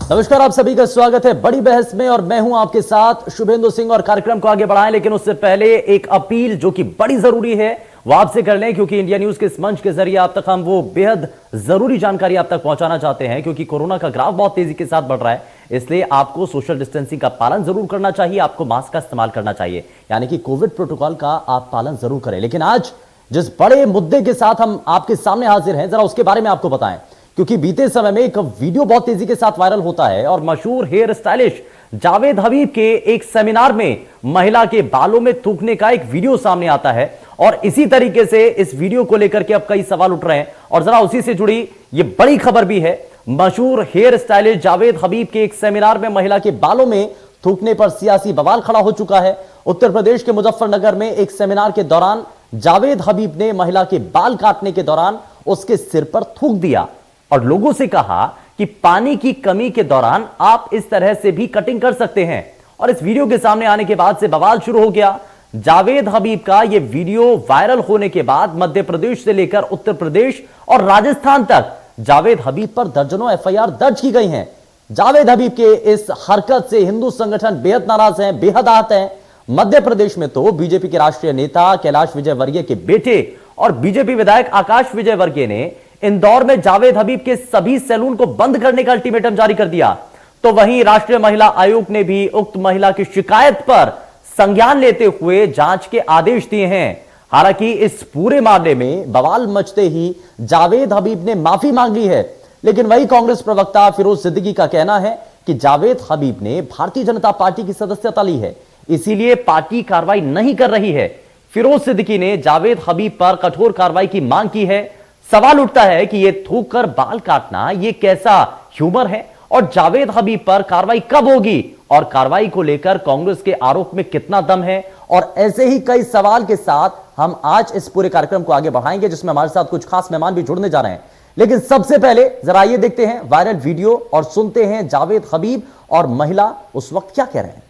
नमस्कार, आप सभी का स्वागत है बड़ी बहस में और मैं हूं आपके साथ शुभेंदु सिंह। और कार्यक्रम को आगे बढ़ाएं, लेकिन उससे पहले एक अपील जो कि बड़ी जरूरी है वो आपसे कर लें, क्योंकि इंडिया न्यूज के इस मंच के जरिए आप तक हम वो बेहद जरूरी जानकारी आप तक पहुंचाना चाहते हैं, क्योंकि कोरोना का ग्राफ बहुत तेजी के साथ बढ़ रहा है। इसलिए आपको सोशल डिस्टेंसिंग का पालन जरूर करना चाहिए, आपको मास्क का इस्तेमाल करना चाहिए, यानी कि कोविड प्रोटोकॉल का आप पालन जरूर करें। लेकिन आज जिस बड़े मुद्दे के साथ हम आपके सामने हाजिर हैं, जरा उसके बारे में आपको बताएं, क्योंकि बीते समय में एक वीडियो बहुत तेजी के साथ वायरल होता है और मशहूर हेयर स्टाइलिश जावेद हबीब के एक सेमिनार में महिला के बालों में थूकने का एक वीडियो सामने आता है। और इसी तरीके से इस वीडियो को लेकर के अब कई सवाल उठ रहे हैं और जरा उसी से जुड़ी ये बड़ी खबर भी है। मशहूर हेयर स्टाइलिस्ट जावेद हबीब के एक सेमिनार में महिला के बालों में थूकने पर सियासी बवाल खड़ा हो चुका है। उत्तर प्रदेश के मुजफ्फरनगर में एक सेमिनार के दौरान जावेद हबीब ने महिला के बाल काटने के दौरान उसके सिर पर थूक दिया और लोगों से कहा कि पानी की कमी के दौरान आप इस तरह से भी कटिंग कर सकते हैं। और इस वीडियो के सामने आने के बाद से बवाल शुरू हो गया। जावेद हबीब का यह वीडियो वायरल होने के बाद मध्य प्रदेश से लेकर उत्तर प्रदेश और राजस्थान तक जावेद हबीब पर दर्जनों एफआईआर दर्ज की गई हैं। जावेद हबीब के इस हरकत से हिंदू संगठन बेहद नाराज हैं, बेहद आहत हैं। मध्य प्रदेश में तो बीजेपी के राष्ट्रीय नेता कैलाश विजयवर्गीय के बेटे और बीजेपी विधायक आकाश विजयवर्गीय ने इंदौर में जावेद हबीब के सभी सैलून को बंद करने का अल्टीमेटम जारी कर दिया। तो वहीं राष्ट्रीय महिला आयोग ने भी उक्त महिला की शिकायत पर संज्ञान लेते हुए जांच के आदेश दिए हैं। हालांकि इस पूरे मामले में बवाल मचते ही जावेद हबीब ने माफी मांग ली है, लेकिन वही कांग्रेस प्रवक्ता फिरोज सिद्दीकी का कहना है कि जावेद हबीब ने भारतीय जनता पार्टी की सदस्यता ली है, इसीलिए पार्टी कार्रवाई नहीं कर रही है। फिरोज सिद्दीकी ने जावेद हबीब पर कठोर कार्रवाई की मांग की है। सवाल उठता है कि यह थूक कर बाल काटना यह कैसा ह्यूमर है और जावेद हबीब पर कार्रवाई कब होगी और कार्रवाई को लेकर कांग्रेस के आरोप में कितना दम है। और ऐसे ही कई सवाल के साथ हम आज इस पूरे कार्यक्रम को आगे बढ़ाएंगे, जिसमें हमारे साथ कुछ खास मेहमान भी जुड़ने जा रहे हैं। लेकिन सबसे पहले जरा ये देखते हैं वायरल वीडियो और सुनते हैं जावेद हबीब और महिला उस वक्त क्या कह रहे हैं।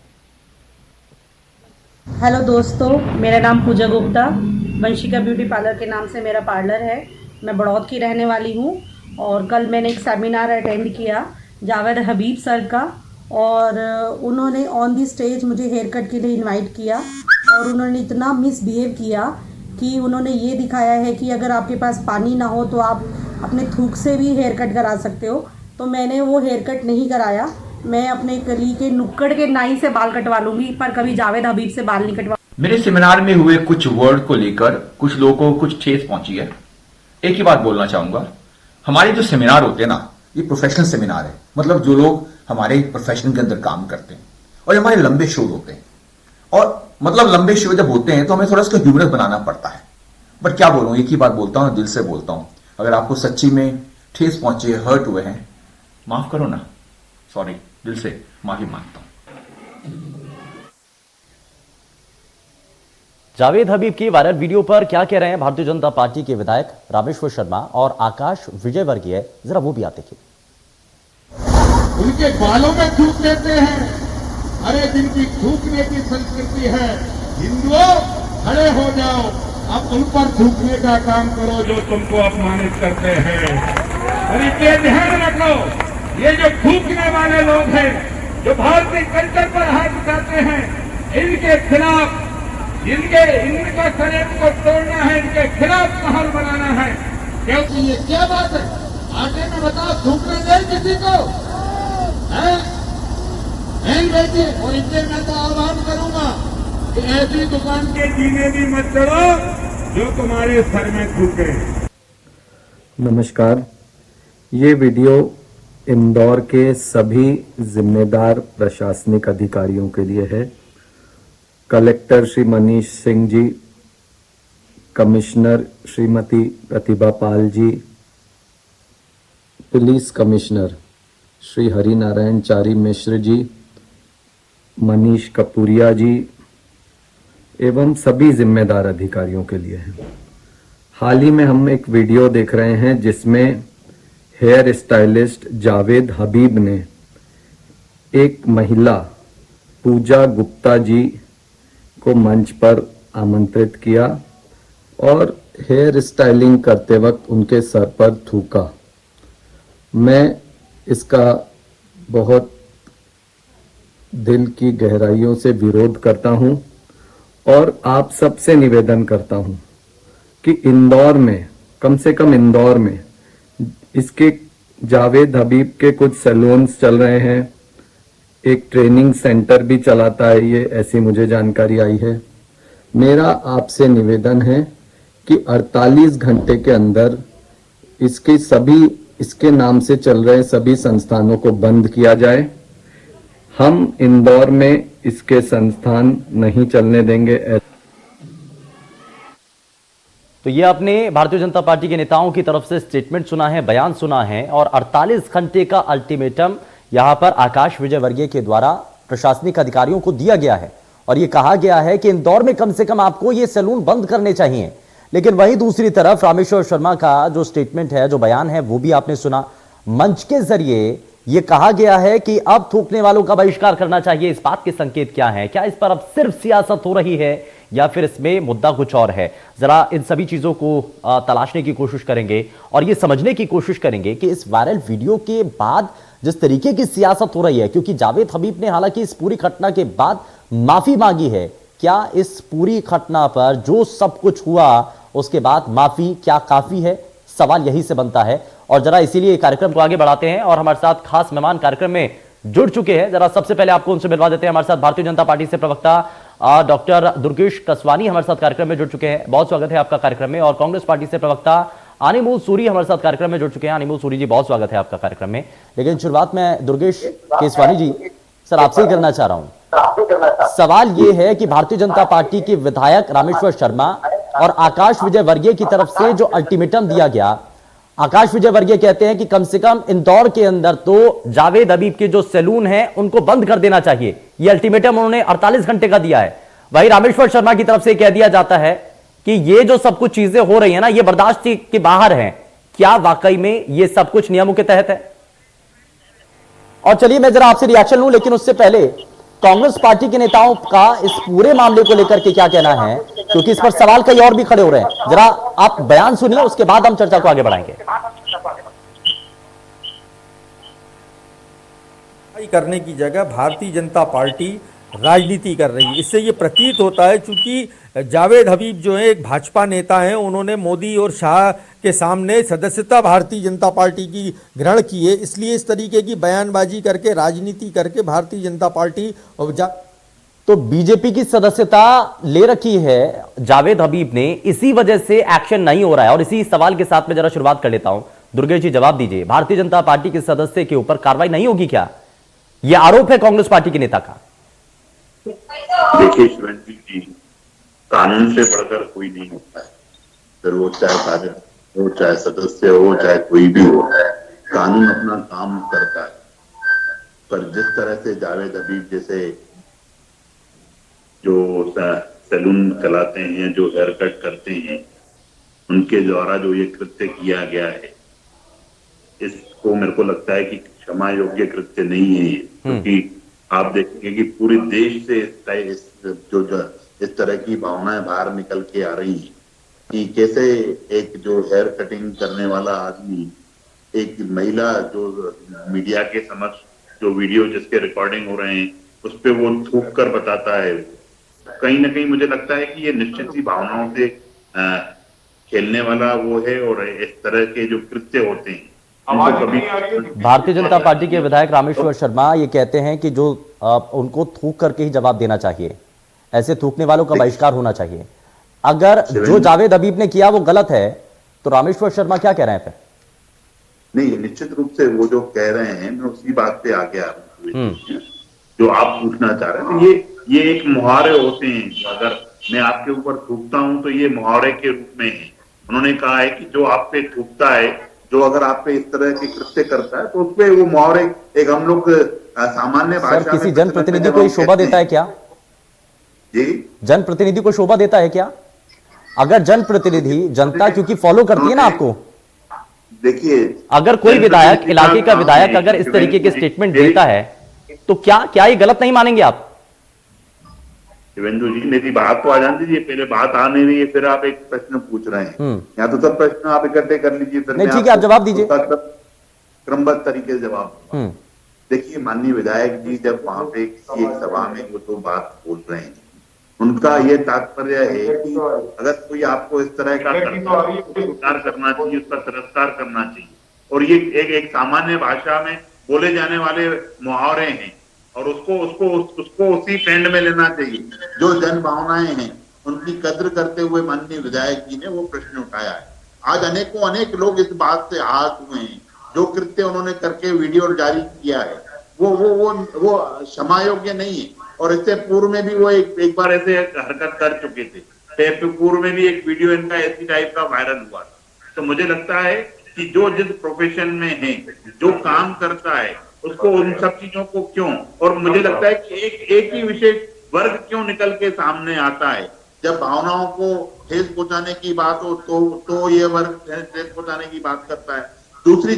हेलो दोस्तों, मेरा नाम पूजा गुप्ता, वंशिका ब्यूटी पार्लर के नाम से मेरा पार्लर है। मैं बड़ौद की रहने वाली हूँ और कल मैंने एक सेमिनार अटेंड किया जावेद हबीब सर का, और उन्होंने ऑन दी स्टेज मुझे हेयर कट के लिए इनवाइट किया और उन्होंने इतना मिसबिहेव किया कि उन्होंने ये दिखाया है कि अगर आपके पास पानी ना हो तो आप अपने थूक से भी हेयर कट करा सकते हो। तो मैंने वो हेयर कट नहीं कराया। मैं अपने गली के नुक्कड़ के नाई से बाल कटवा लूँगी, पर कभी जावेद हबीब से बाल नहीं कटवा। मेरे सेमिनार में हुए कुछ वर्ड को लेकर कुछ लोगों को कुछ ठेस पहुंची है। एक ही बात बोलना चाहूंगा, हमारे जो सेमिनार होते हैं ना, ये प्रोफेशनल सेमिनार है। मतलब जो लोग हमारे प्रोफेशन के अंदर काम करते हैं, और हमारे लंबे शो होते हैं, और मतलब लंबे शो जब होते हैं तो हमें थोड़ा इसको ह्यूमरस बनाना पड़ता है। बट क्या बोलूं, एक ही बात बोलता हूं, दिल से बोलता हूं। अगर आपको सच्ची में ठेस पहुंचे, हर्ट हुए हैं, माफ करो ना, सॉरी, दिल से माफी मांगता हूं। जावेद हबीब की वायरल वीडियो पर क्या कह रहे हैं भारतीय जनता पार्टी के विधायक रामेश्वर शर्मा और आकाश विजयवर्गीय, जरा वो भी आप देखिए। उनके बालों में थूक देते हैं। अरे जिनकी थूकने की संस्कृति है, हिंदुओं खड़े हो जाओ, अब उन पर थूकने का काम करो जो तुमको अपमानित करते हैं। और ये ध्यान रखो, ये जो थूकने वाले लोग हैं, जो भारतीय कल्चर पर हाथ उठाते हैं, इनके खिलाफ इनका शरीर को तोड़ना है, इनके खिलाफ माहौल बनाना है। क्योंकि ये क्या बात है, आगे में बताओ, थूकने दे किसी को नहीं बेटी। और इनसे मैं तो आह्वान करूंगा कि ऐसी दुकान के जीने भी मत चढ़ो जो तुम्हारे सर में थूके। नमस्कार, ये वीडियो इंदौर के सभी जिम्मेदार प्रशासनिक अधिकारियों के लिए है। Collector Shri Manish Singh ji, commissioner Shrimati Pratibha Pal ji, police commissioner Shri Harinarayan Chari Mishra ji, Manish Kapuria जी एवं सभी जिम्मेदार अधिकारियों के लिए है। हाल ही में हम एक वीडियो देख रहे हैं जिसमें हेयर स्टाइलिस्ट जावेद हबीब ने एक महिला पूजा गुप्ता जी को मंच पर आमंत्रित किया और हेयर स्टाइलिंग करते वक्त उनके सर पर थूका। मैं इसका बहुत दिल की गहराइयों से विरोध करता हूं और आप सबसे निवेदन करता हूं कि इंदौर में, कम से कम इंदौर में, इसके जावेद हबीब के कुछ सैलून्स चल रहे हैं, एक ट्रेनिंग सेंटर भी चलाता है ये, ऐसी मुझे जानकारी आई है। मेरा आपसे निवेदन है कि 48 घंटे के अंदर इसके नाम से चल रहे सभी संस्थानों को बंद किया जाए। हम इंदौर में इसके संस्थान नहीं चलने देंगे। तो ये आपने भारतीय जनता पार्टी के नेताओं की तरफ से स्टेटमेंट सुना है, बयान सुना है, और 48 घंटे का अल्टीमेटम यहां पर आकाश विजयवर्गीय के द्वारा प्रशासनिक अधिकारियों को दिया गया है और यह कहा गया है कि इंदौर में कम से कम आपको ये सैलून बंद करने चाहिए। लेकिन वहीं दूसरी तरफ रामेश्वर शर्मा का जो स्टेटमेंट है, जो बयान है, वो भी आपने सुना। मंच के जरिए यह कहा गया है कि अब थूकने वालों का बहिष्कार करना चाहिए। इस बात के संकेत क्या है? क्या इस पर अब सिर्फ सियासत हो रही है या फिर इसमें मुद्दा कुछ और है? जरा इन सभी चीजों को तलाशने की कोशिश करेंगे और यह समझने की कोशिश करेंगे कि इस वायरल वीडियो के बाद जिस तरीके की सियासत हो रही है, क्योंकि जावेद हबीब ने हालांकि इस पूरी घटना के बाद माफी मांगी है, क्या इस पूरी घटना पर जो सब कुछ हुआ उसके बाद माफी क्या काफी है? सवाल यही से बनता है। और जरा इसीलिए कार्यक्रम को आगे बढ़ाते हैं और हमारे साथ खास मेहमान कार्यक्रम में जुड़ चुके हैं। जरा सबसे पहले आपको उनसे मिलवा देते हैं। हमारे साथ भारतीय जनता पार्टी से प्रवक्ता डॉक्टर दुर्गेश कसवानी हमारे साथ कार्यक्रम में जुड़ चुके हैं। बहुत स्वागत है आपका कार्यक्रम में। और कांग्रेस पार्टी से प्रवक्ता अनिमोल सूरी हमारे साथ कार्यक्रम में जुड़ चुके हैं। अनिमोल सूरी जी, बहुत स्वागत है आपका कार्यक्रम में। लेकिन शुरुआत में दुर्गेश केसवानी जी, सर आपसे ही करना चाह रहा हूं। सवाल यह है कि भारतीय जनता पार्टी के विधायक रामेश्वर शर्मा और आकाश विजयवर्गीय की तरफ से जो अल्टीमेटम दिया गया, आकाश विजयवर्गीय कहते हैं कि कम से कम इंदौर के अंदर तो जावेद हबीब के जो सैलून हैं उनको बंद कर देना चाहिए। यह अल्टीमेटम उन्होंने 48 घंटे का दिया है। वहीं रामेश्वर शर्मा की तरफ से कह दिया जाता है कि ये जो सब कुछ चीजें हो रही है ना, ये बर्दाश्त के बाहर हैं। क्या वाकई में ये सब कुछ नियमों के तहत है? और चलिए मैं जरा आपसे रिएक्शन लूं, लेकिन उससे पहले कांग्रेस पार्टी के नेताओं का इस पूरे मामले को लेकर के क्या कहना है, क्योंकि इस पर सवाल कई और भी खड़े हो रहे हैं। जरा आप बयान सुनिए, उसके बाद हम चर्चा को आगे बढ़ाएंगे। करने की जगह भारतीय जनता पार्टी राजनीति कर रही है। इससे ये प्रतीत होता है, चूंकि जावेद हबीब जो है एक भाजपा नेता हैं, उन्होंने मोदी और शाह के सामने सदस्यता भारतीय जनता पार्टी की ग्रहण की है, इसलिए इस तरीके की बयानबाजी करके, राजनीति करके भारतीय जनता पार्टी तो बीजेपी की सदस्यता ले रखी है जावेद हबीब ने, इसी वजह से एक्शन नहीं हो रहा है। और इसी सवाल के साथ में जरा शुरुआत कर लेता हूं। दुर्गेश जी, जवाब दीजिए, भारतीय जनता पार्टी के सदस्य के ऊपर कार्रवाई नहीं होगी क्या? यह आरोप है कांग्रेस पार्टी के नेता का। देखिए शिवेंद्र जी, कानून से बढ़कर कोई नहीं होता है। फिर वो चाहे कार्यकर्ता हो, चाहे सदस्य हो, चाहे कोई भी हो, कानून अपना काम करता है। पर जिस तरह से जावेद हबीब जैसे जो सैलून चलाते हैं, जो हेयर कट करते हैं, उनके द्वारा जो ये कृत्य किया गया है, इसको मेरे को लगता है कि क्षमा योग्य कृत्य नहीं है। क्योंकि आप देखेंगे कि पूरे देश से इस तरह की भावनाएं बाहर निकल के आ रही हैं कि कैसे एक जो हेयर कटिंग करने वाला आदमी, एक महिला जो मीडिया के समक्ष जो वीडियो जिसके रिकॉर्डिंग हो रहे हैं उस पर वो थूक कर बताता है। कहीं ना कहीं मुझे लगता है कि ये निश्चित सी भावनाओं से खेलने वाला वो है और इस तरह के जो कृत्य होते हैं कभी। भारतीय जनता पार्टी के विधायक रामेश्वर शर्मा ये कहते हैं कि जो उनको थूक करके ही जवाब देना चाहिए, ऐसे थूकने वालों का बहिष्कार होना चाहिए। अगर जो जावेद हबीब ने किया वो गलत है तो रामेश्वर शर्मा क्या कह रहे हैं फिर? नहीं, निश्चित रूप से वो जो कह रहे हैं मैं उसी बात पे आ गया जो आप पूछना चाह रहे हैं। ये एक मुहावरे होते हैं, अगर मैं आपके ऊपर थूकता हूं तो ये मुहावरे के रूप में है। उन्होंने कहा है कि जो आप पे थूकता है, जो अगर आप पे इस तरह के कृत्य करता है तो उस पे वो मुहावरे एक हम लोग सामान्य भाषा में किसी जनप्रतिनिधि को शोभा देता है क्या? जी, जनप्रतिनिधि को शोभा देता है क्या? अगर जनप्रतिनिधि, जनता क्योंकि फॉलो करती है ना आपको, देखिए अगर कोई विधायक, इलाके का विधायक अगर इस तरीके के स्टेटमेंट देता है तो क्या ये गलत नहीं मानेंगे आप? शिवेंदु जी, मेरी बात तो आ जाने दीजिए, पहले बात आ नहीं रही है, फिर आप एक प्रश्न पूछ रहे हैं। या तो सब प्रश्न आप इकट्ठे कर लीजिए, फिर नहीं, ठीक है, आप जवाब दीजिए, क्रमबद्ध तरीके से जवाब। देखिए माननीय विधायक जी जब वहां पे किसी एक सभा में वो तो बात बोल रहे हैं, उनका ये तात्पर्य है कि अगर कोई आपको इस तरह का स्वीकार करना चाहिए, उसका तिरस्कार करना चाहिए। और ये एक सामान्य भाषा में बोले जाने वाले मुहावरे हैं और उसको उसी ट्रेंड में लेना चाहिए। जो जन भावनाएं हैं उनकी कद्र करते हुए माननीय विधायक जी ने वो प्रश्न उठाया है। आज अनेक लोग इस बात से आहत हुए हैं। जो कृत्य उन्होंने करके वीडियो जारी किया है वो क्षमा योग्य नहीं है। और इससे पूर्व में भी वो एक बार ऐसे हरकत कर चुके थे। पूर्व में भी एक वीडियो इनका ऐसी टाइप का वायरल हुआ था। तो मुझे लगता है कि जो जिस प्रोफेशन में है, जो काम करता है, उसको उन सब चीजों को क्यों, और मुझे लगता है कि एक ही विशेष वर्ग क्यों निकल के सामने आता है। जब भावनाओं को ठेस पहुंचाने की बात हो तो ये वर्ग ठेस पहुंचाने की बात करता है। दूसरे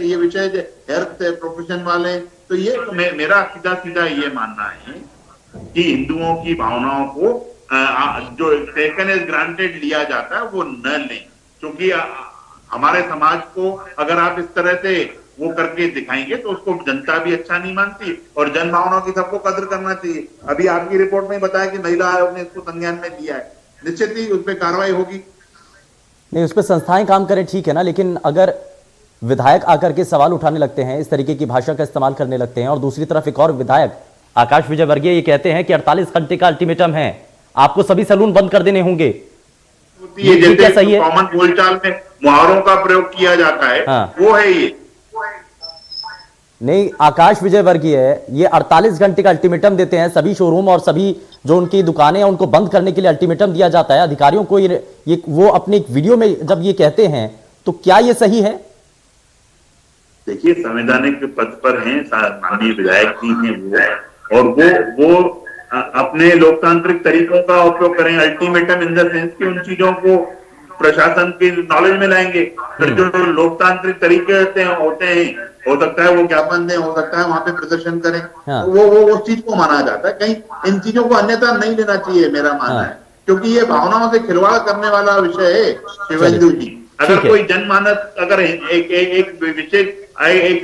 ये विषय हेल्थ प्रोफेशन वाले, तो ये मेरा सीधा ये मानना है कि हिंदुओं की भावनाओं को जो टेकन एज ग्रांटेड लिया जाता है वो न लें। क्योंकि हमारे समाज को अगर आप इस तरह से वो करके दिखाएंगे तो उसको जनता भी अच्छा नहीं मानती और जन भावनाओं की सबको कदर करना चाहिए। अभी आपकी रिपोर्ट में बताया कि महिला आयोग ने इसको संज्ञान में लिया है, निश्चित ही उस पर कार्रवाई होगी। नहीं, उस पर संस्थाएं काम करें, ठीक है ना, लेकिन अगर विधायक आकर के सवाल उठाने लगते हैं, इस तरीके की भाषा का इस्तेमाल करने लगते हैं, और दूसरी तरफ एक और विधायक आकाश विजयवर्गीय ये कहते हैं कि 48 घंटे का अल्टीमेटम है, आपको सभी सैलून बंद कर देने होंगे, ये क्या सही है? कॉमन बोलचाल में मुहावरों का प्रयोग किया जाता है, हाँ। वो है ये। नहीं, आकाश विजयवर्गीय ये 48 घंटे का अल्टीमेटम देते हैं, सभी शोरूम और सभी जो उनकी दुकानें हैं उनको बंद करने के लिए अल्टीमेटम दिया जाता है अधिकारियों को। ये वो अपने एक वीडियो में जब ये कहते हैं तो क्या ये सही है? देखिए, संवैधानिक पद पर हैं माननीय विधायक जी हैं वो, और वो अपने लोकतांत्रिक तरीकों का उपयोग करें। अल्टीमेटम इन द सेंस कि उन चीजों को प्रशासन की नॉलेज में लाएंगे। फिर जो लोकतांत्रिक तरीके होते हैं, हो सकता है वो ज्ञापन दें, हो सकता है वहां पे प्रदर्शन करें, हाँ। वो उस चीज को माना जाता है। कहीं इन चीजों को अन्यथा नहीं लेना चाहिए, मेरा मानना है, क्योंकि ये भावनाओं से खिलवाड़ करने वाला विषय है। शिवेंदु जी, अगर कोई जनमानस अगर एक विशेष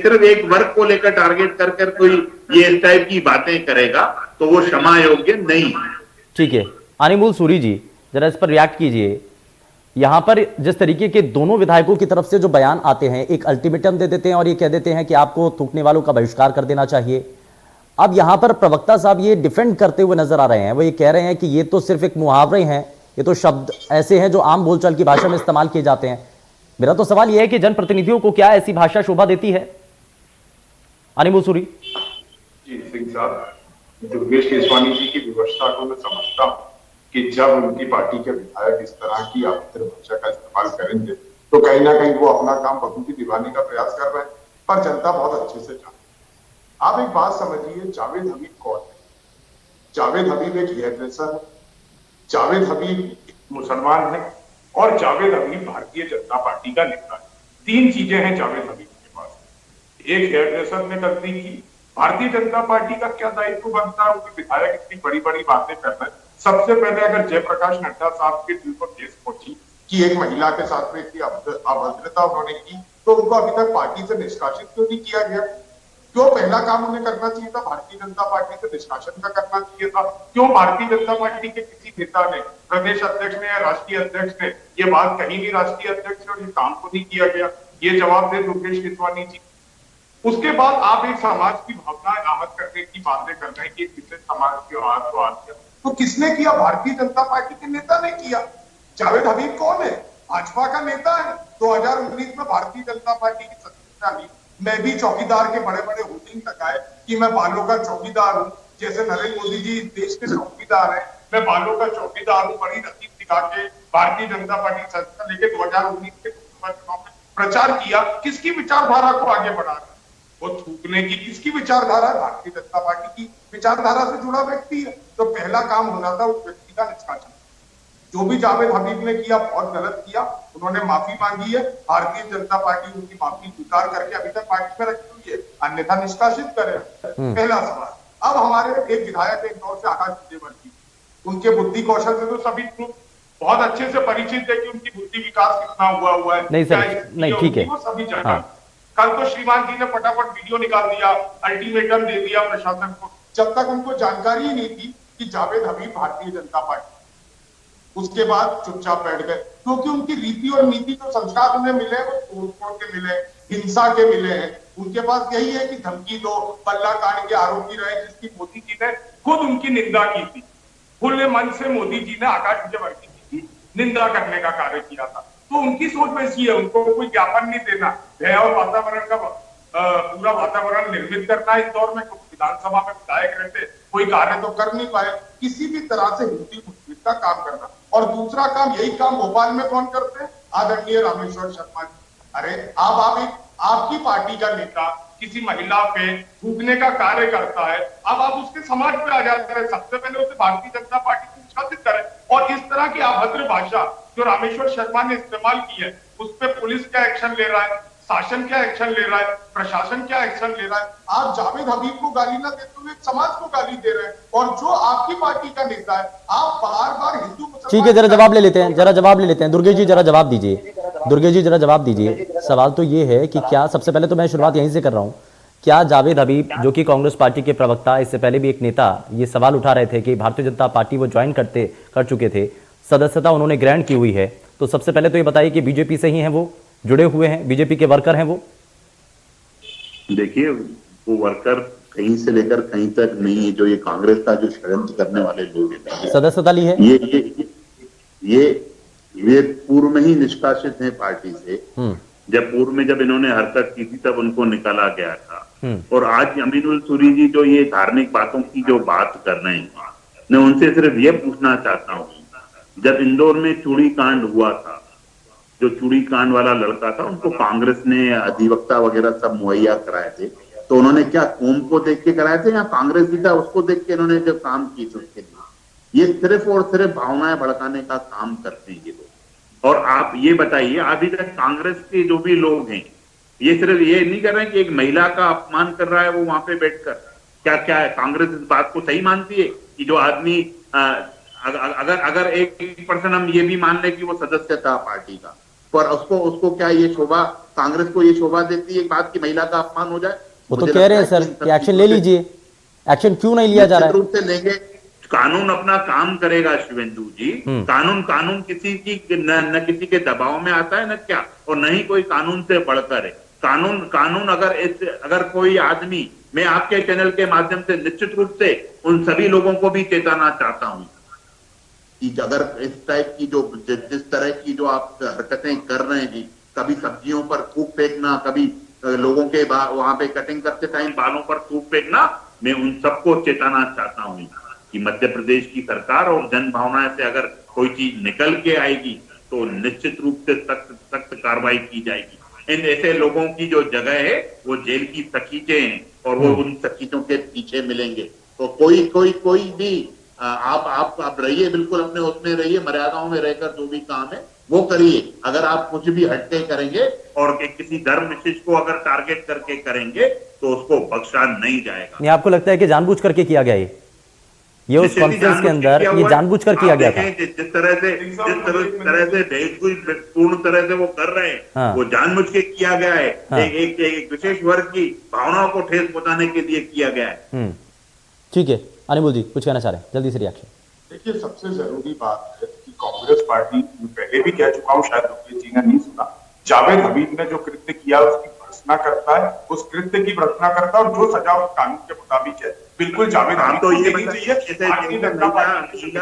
सिर्फ एक वर्ग को लेकर टारगेट कर कोई ये इस टाइप की बातें करेगा तो वो क्षमा योग्य नहीं है। ठीक है, अनिमोल सूरी जी जरा इस पर रिएक्ट कीजिए। यहां पर जिस तरीके के दोनों विधायकों की तरफ से जो बयान आते हैं, एक अल्टीमेटम दे देते हैं और ये कह देते हैं कि आपको थूकने वालों का बहिष्कार कर देना चाहिए। अब यहां पर प्रवक्ता साहब ये डिफेंड करते हुए नजर आ रहे हैं, वो ये कह रहे हैं कि ये तो सिर्फ एक मुहावरे हैं, ये तो शब्द ऐसे हैं जो आम बोलचाल की भाषा में इस्तेमाल किए जाते हैं। मेरा तो सवाल यह है कि जनप्रतिनिधियों को क्या ऐसी भाषा शोभा देती है? अनिमोल सूरी जी, सिंह साहब, दुर्गेश केसवानी जी की विवशता को मैं समझता हूँ कि जब उनकी पार्टी के विधायक इस तरह की अपवित्र भाषा का इस्तेमाल करेंगे तो कहीं ना कहीं वो अपना काम बखूबी निभाने का प्रयास कर रहे हैं, पर जनता बहुत अच्छे से जानती है। आप एक बात समझिए, जावेद हबीब कौन है? जावेद हबीब एक हेयर ड्रेसर है, जावेद हबीब मुसलमान है और जावेद हबीब भारतीय जनता पार्टी का नेता है। 3 चीजें हैं जावेद हबीब के पास। एक, हेयर ड्रेसर ने गलती की। भारतीय जनता पार्टी का क्या दायित्व बनता है? उनके विधायक इतनी बड़ी बड़ी बातें कर रहे हैं। सबसे पहले अगर जयप्रकाश नड्डा साहब के दिल को ठेस पहुंची कि एक महिला के साथ में इतनी अभद्रता उन्होंने की, तो उनको अभी तक पार्टी से निष्कासित क्यों नहीं किया गया? क्यों पहला काम उन्हें करना चाहिए था भारतीय जनता पार्टी से निष्कासन का करना चाहिए था? क्यों भारतीय जनता पार्टी के किसी नेता ने, प्रदेश अध्यक्ष ने या राष्ट्रीय अध्यक्ष ने ये बात कही नहीं राष्ट्रीय अध्यक्ष ने और ये काम को नहीं किया गया? ये जवाब दे दुर्गेश केसवानी जी। उसके बाद आप एक समाज की भावनाएं आहत करने की बातें कर रहे हैं कि किसने समाज के हाथ को हाथ किया, तो किसने किया? भारतीय जनता पार्टी के नेता ने किया। जावेद हबीब कौन है? भाजपा का नेता है। 2019 में भारतीय जनता पार्टी की सदस्यता ली, मैं भी चौकीदार के बड़े बड़े होर्डिंग लगाए कि मैं बालों का चौकीदार हूँ, जैसे नरेंद्र मोदी जी देश के चौकीदार है, मैं बालों का चौकीदार हूँ। बड़ी रसीद दिखा के भारतीय जनता पार्टी सदस्यता लेके 2019 के चुनाव में प्रचार किया। किसकी विचारधारा को आगे बढ़ा रहा है? वो थूकने की किसकी विचारधारा है? भारतीय जनता पार्टी की विचारधारा से जुड़ा व्यक्ति है। तो पहला काम होना था उस व्यक्ति का निष्कासन। जो भी जावेद हबीब ने किया बहुत गलत किया, उन्होंने माफी मांगी है। भारतीय जनता पार्टी उनकी माफी स्वीकार करके अभी तक पार्टी में रखी हुई है, अन्यथा निष्कासित करे। पहला सवाल। अब हमारे एक विधायक है इंदौर से, आकाश विजयवर्गीय, उनके बुद्धि कौशल से तो सभी बहुत अच्छे से परिचित है कि उनकी बुद्धि विकास कितना हुआ है। नहीं सर, नहीं ठीक है, वो सभी जानते हैं। कल तो श्रीमान जी ने फटाफट वीडियो निकाल दिया, अल्टीमेटम दे दिया प्रशासन को, जब तक उनको जानकारी ही नहीं थी कि जावेद हबीब भारतीय जनता पार्टी, उसके बाद चुपचाप बैठ गए, क्योंकि उनकी रीति और नीति जो संस्कार उन्हें मिले वो तोड़ के मिले, हिंसा के मिले हैं। उनके पास यही है कि धमकी दो, पल्ला कांड के आरोपी रहे, जिसकी मोदी जी ने खुद उनकी निंदा की थी, खुले मन से मोदी जी ने आकाश विजयवर्गीय जी की निंदा करने का कार्य किया था। तो उनकी सोच वैसी है, उनको कोई ज्ञापन नहीं देना, भय और वातावरण का पूरा वातावरण निर्मित करना इंदौर में, विधानसभा में विधायक रहते कोई कार्य तो कर नहीं पाए, किसी भी तरह से हिंदी मुस्लिम का काम करना। और दूसरा काम, यही काम भोपाल में कौन करते हैं? आदरणीय रामेश्वर शर्मा जी। अरे आप आपकी पार्टी का नेता किसी महिला पे थूकने का कार्य करता है, अब आप उसके समाज पे आ जाते हैं, सबसे पहले उसे भारतीय जनता पार्टी को निष्कासित करें। और इस तरह की अभद्र भाषा जो रामेश्वर शर्मा ने इस्तेमाल की है, उस पर पुलिस क्या एक्शन ले रहा है, शासन क्या एक्शन ले रहा है, प्रशासन क्या एक्शन ले रहा है? आप जावेद हबीब को गाली ना देते हुए समाज को गाली दे रहे हैं, और जो आपकी पार्टी का नेता है, आप बार-बार हिंदू, ठीक है, जरा जवाब ले लेते हैं, दुर्गेश जी जरा जवाब दीजिए, दुर्गेश जी जरा जवाब दीजिए। सवाल तो ये है कि क्या, सबसे पहले तो मैं शुरुआत यहीं से कर रहा हूं, क्या जावेद हबीब जो कि कांग्रेस पार्टी के प्रवक्ता, इससे पहले भी एक नेता ये सवाल उठा रहे थे कि भारतीय जनता पार्टी वो ज्वाइन कर चुके थे, सदस्यता उन्होंने ग्रहण की हुई है, तो सबसे पहले तो ये बताइए कि बीजेपी से ही हैं, वो जुड़े हुए हैं, बीजेपी के वर्कर हैं वो? देखिए, वो वर्कर कहीं से लेकर कहीं तक नहीं है, जो ये कांग्रेस का जो षड्यंत्र करने वाले लोग हैं, सदस्यता ली है, ये पूर्व में ही निष्कासित हैं पार्टी से। जब पूर्व में जब इन्होंने हरकत की थी तब उनको निकाला गया था। और आज अमीनुल सूरी जी जो ये धार्मिक बातों की जो बात कर रहे हैं, मैं उनसे सिर्फ ये पूछना चाहता हूँ, जब इंदौर में चूड़ी कांड हुआ था, जो चूड़ी कांड वाला लड़का था, उनको कांग्रेस ने अधिवक्ता वगैरह सब मुहैया कराए थे, तो उन्होंने क्या कौम को देख के कराए थे या कांग्रेस भी था उसको देख के इन्होंने जो काम की थे उसके लिए? ये सिर्फ और सिर्फ भावनाएं भड़काने का काम करते हैं ये लोग। और आप ये बताइए, अभी तक कांग्रेस के जो भी लोग हैं, ये सिर्फ ये नहीं कर रहे हैं कि एक महिला का अपमान कर रहा है वो वहां पे बैठकर, क्या है कांग्रेस इस बात को सही मानती है कि जो आदमी अगर 1% हम ये भी मान ले कि वो सदस्य था पार्टी का, पर उसको क्या ये शोभा, कांग्रेस को ये शोभा देती है एक बात की महिला का अपमान हो जाए? वो तो कह रहे हैं सर कि एक्शन ले लीजिए, एक्शन क्यों नहीं लिया जा रहा है? रूप से लेंगे, कानून अपना काम करेगा शिवेंदु जी। कानून किसी की न किसी के दबाव में आता है न क्या, और न ही कोई कानून से बढ़कर है। कानून अगर कोई आदमी, मैं आपके चैनल के माध्यम से निश्चित रूप से उन सभी लोगों को भी चेताना चाहता हूं कि अगर इस टाइप की जिस तरह की जो आप हरकतें कर रहे हैं, कभी सब्जियों पर थूक फेंकना, कभी लोगों के वहां पे कटिंग करते टाइम बालों पर थूक फेंकना, मैं उन सबको चेताना चाहता हूं कि मध्य प्रदेश की सरकार और जन भावना से अगर कोई चीज निकल के आएगी तो निश्चित रूप से सख्त कार्रवाई की जाएगी। इन ऐसे लोगों की जो जगह है वो जेल की सकीचे हैं और वो उन सकीचों के पीछे मिलेंगे। तो कोई भी आप रहिए, बिल्कुल अपने उसमें रहिए, मर्यादाओं में रहकर जो भी काम है वो करिए। अगर आप कुछ भी हटके करेंगे और किसी धर्म विशेष को अगर टारगेट करके करेंगे तो उसको बख्शा नहीं जाएगा। नहीं, आपको लगता है कि जानबूझ करके किया गया ये उस कॉन्फ्रेंस के अंदर ये जानबूझ कर किया गया था? जिस तरह से देश को पूर्ण तरह से वो कर रहे हैं, हाँ। वो जानबूझ के किया गया है, हाँ। एक विशेष वर्ग की भावनाओं को ठेस पहुंचाने के लिए किया गया है। ठीक है, अनिमोल जी कुछ कहना चाह रहे हैं, जल्दी से रिएक्शन। देखिए, सबसे जरूरी बात है कि कांग्रेस पार्टी, पहले भी कह चुका हूं, शायद दुर्गेश जी ने नहीं सुना, जावेद हबीब ने जो कृत्य किया उसकी भर्त्सना करता है, उस कृत्य की भर्त्सना करता है और जो सजा उस कानून के मुताबिक है बिल्कुल जावेद हबीब को देनी चाहिए।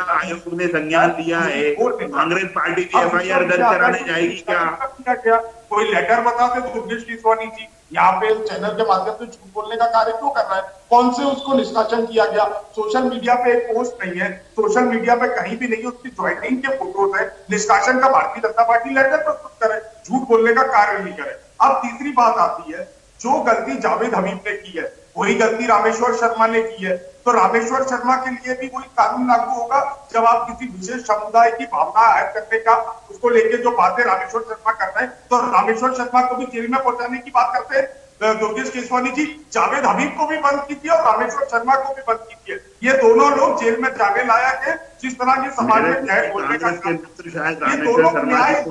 आयोग ने संज्ञान लिया है, कांग्रेस पार्टी की एफआईआर दर्ज कराने जाएगी क्या? कोई लेटर बताते तो दुर्गेश केसवानी जी यहाँ पे चैनल के माध्यम से झूठ बोलने का कार्य क्यों कर रहा है? कौन से उसको निष्कासन किया गया? सोशल मीडिया पे एक पोस्ट नहीं है, सोशल मीडिया पे कहीं भी नहीं उसकी ज्वाइनिंग के फोटोज है। निष्कासन का भारतीय जनता पार्टी लेटर प्रस्तुत करे, झूठ बोलने का कार्य नहीं करे। अब तीसरी बात आती है, जो गलती जावेद हबीब ने की है वही गलती रामेश्वर शर्मा ने की है, तो रामेश्वर शर्मा के लिए भी वही कानून लागू होगा। जब आप किसी विशेष समुदाय की भावना आयत करने का उसको लेके जो बातें रामेश्वर शर्मा कर रहे हैं, तो रामेश्वर शर्मा को भी जेल में पहुंचाने की बात करते हैं दुर्गेश केसवानी जी। जावेद हबीब को भी बंद कीजिए और रामेश्वर शर्मा को भी बंद कीजिए। ये दोनों लोग जेल में जाने लायक है। जिस तरह की समाज में न्याय बोलने का, ये दोनों न्याय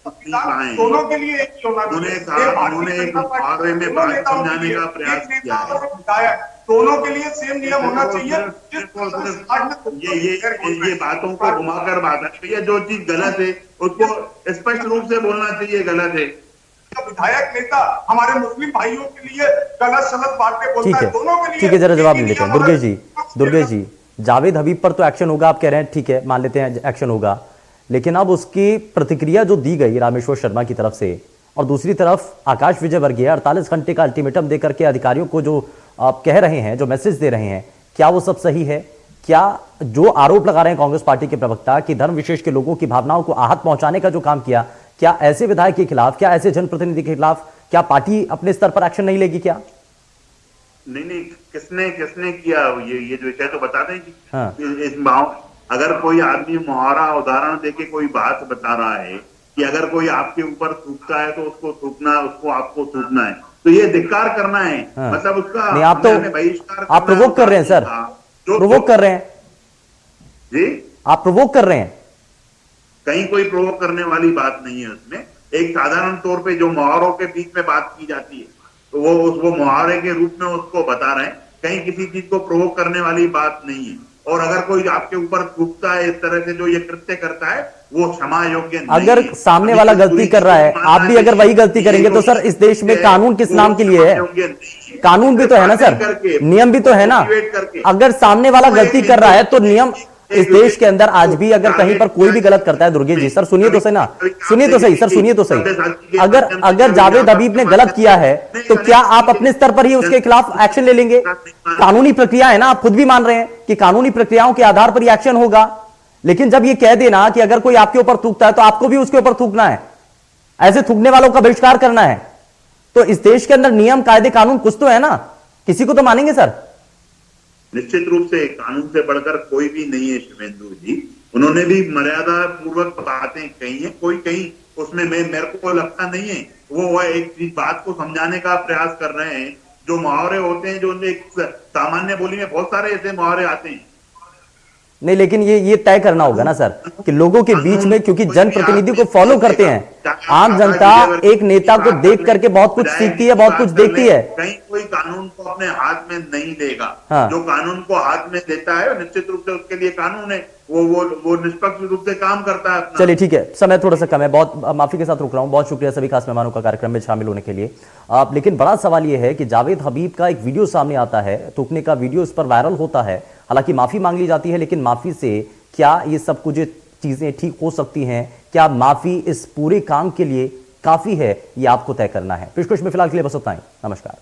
कहाँ हैं? दोनों के लिए एक ही होना उन्होंने चाहिए। कहा, ये भारतीय उन्होंने एक जनता पार्टी मुहावरे में दोनों बात नेताओं के समझाने लिए, का प्रयास एक नेता किया है। और एक विधायक, दोनों के लिए सेम नियम होना चाहिए। जिस सिर्फ तरह से समाज में ये बातों को घुमाकर बात है भैया, जो चीज गलत है उसको स्पष्ट रूप से बोलना चाहिए गलत है। विधायक नेता हमारे मुस्लिम भाइयों के लिए गलत सलत बातें बोलता ठीक है, है, दोनों के लिए ठीक है, जरा जवाब एक ले ही लेते हैं। नियम दुर्गेश जी, जावेद हबीब पर तो एक्शन होगा, आप कह रहे हैं, ठीक है, मान लेते हैं एक्शन होगा, लेकिन अब उसकी प्रतिक्रिया जो दी गई रामेश्वर शर्मा की तरफ से, और दूसरी तरफ आकाश विजयवर्गीय 48 घंटे का अल्टीमेटम देकर के अधिकारियों को जो आप कह रहे हैं, जो मैसेज दे रहे हैं, क्या वो सब सही है? क्या जो आरोप लगा रहे हैं कांग्रेस पार्टी के प्रवक्ता कि धर्म विशेष के लोगों की भावनाओं को आहत पहुंचाने का जो काम किया, क्या ऐसे विधायक के खिलाफ, क्या ऐसे जनप्रतिनिधि के खिलाफ क्या पार्टी अपने स्तर पर एक्शन नहीं लेगी क्या? नहीं, किसने किया ये जो है तो बता दें कि हाँ। अगर कोई आदमी मुहावरा उदाहरण देके कोई बात बता रहा है कि अगर कोई आपके ऊपर थूकता है तो उसको थूकना, उसको आपको थूकना है, तो ये धिक्कार करना है। हाँ। मतलब उसका नहीं, आप तो बहिष्कार, आप प्रोवोक कर रहे हैं सर, प्रोवोक कर रहे हैं जी, आप प्रोवोक कर रहे हैं। कहीं कोई प्रोवोक करने वाली बात नहीं है उसमें। एक साधारण तौर पे जो मुहावरों के बीच में बात की जाती है तो वो मुहावरे के रूप में उसको बता रहे हैं, कहीं किसी चीज को प्रोवोक करने वाली बात नहीं है। और अगर कोई आपके ऊपर थूकता है, इस तरह से जो ये कृत्य करता है, वो क्षमा योग्य नहीं अगर है। सामने वाला गलती कर रहा है, आप भी अगर वही गलती करेंगे तो सर इस देश में कानून किस नाम के लिए है? कानून भी तो है ना सर, नियम भी तो है ना। अगर सामने वाला गलती कर रहा है तो नियम इस देश के अंदर आज भी अगर कहीं पर कोई भी गलत करता है, दुर्गेश जी सर सुनिए तो सही ना, सुनिए तो सही सर, सुनिए तो सही, अगर जावेद हबीब ने गलत किया है तो क्या आप अपने स्तर पर ही उसके खिलाफ एक्शन ले लेंगे? कानूनी प्रक्रिया है ना, आप खुद भी मान रहे हैं कि कानूनी प्रक्रियाओं के आधार पर ही एक्शन होगा। लेकिन जब ये कह देना कि अगर कोई आपके ऊपर थूकता है तो आपको भी उसके ऊपर थूकना है, ऐसे थूकने वालों का बहिष्कार करना है, तो इस देश के अंदर नियम कायदे कानून कुछ तो है ना, किसी को तो मानेंगे सर। निश्चित रूप से कानून से बढ़कर कोई भी नहीं है शुभेंदु जी। उन्होंने भी मर्यादा पूर्वक बातें कही है, कोई कहीं उसमें मेरे को लगता नहीं है। वो एक बात को समझाने का प्रयास कर रहे हैं। जो मुहावरे होते हैं, जो एक सामान्य बोली में बहुत सारे ऐसे मुहावरे आते हैं। नहीं, लेकिन ये तय करना होगा ना सर कि लोगों के बीच में, क्योंकि जनप्रतिनिधि को फॉलो करते हैं, आम जनता एक नेता को देख करके बहुत कुछ सीखती है, बहुत कुछ देखती है। कहीं कोई कानून को अपने हाथ में नहीं लेगा। हाँ। जो कानून को हाथ में लेता है निश्चित रूप से उसके लिए कानून है, वो निष्पक्ष रूप से काम करता है। चलिए ठीक है, समय थोड़ा सा कम है, बहुत माफी के साथ रुक रहा हूं। बहुत शुक्रिया सभी खास मेहमानों का कार्यक्रम में शामिल होने के लिए। लेकिन बड़ा सवाल यह है कि जावेद हबीब का एक वीडियो सामने आता है, थूकने का वीडियो इस पर वायरल होता है, हालांकि माफी मांग ली जाती है, लेकिन माफी से क्या ये सब कुछ चीजें ठीक हो सकती हैं? क्या माफी इस पूरे काम के लिए काफी है? ये आपको तय करना है। पेशकश में फिलहाल के लिए बस उतना ही। नमस्कार।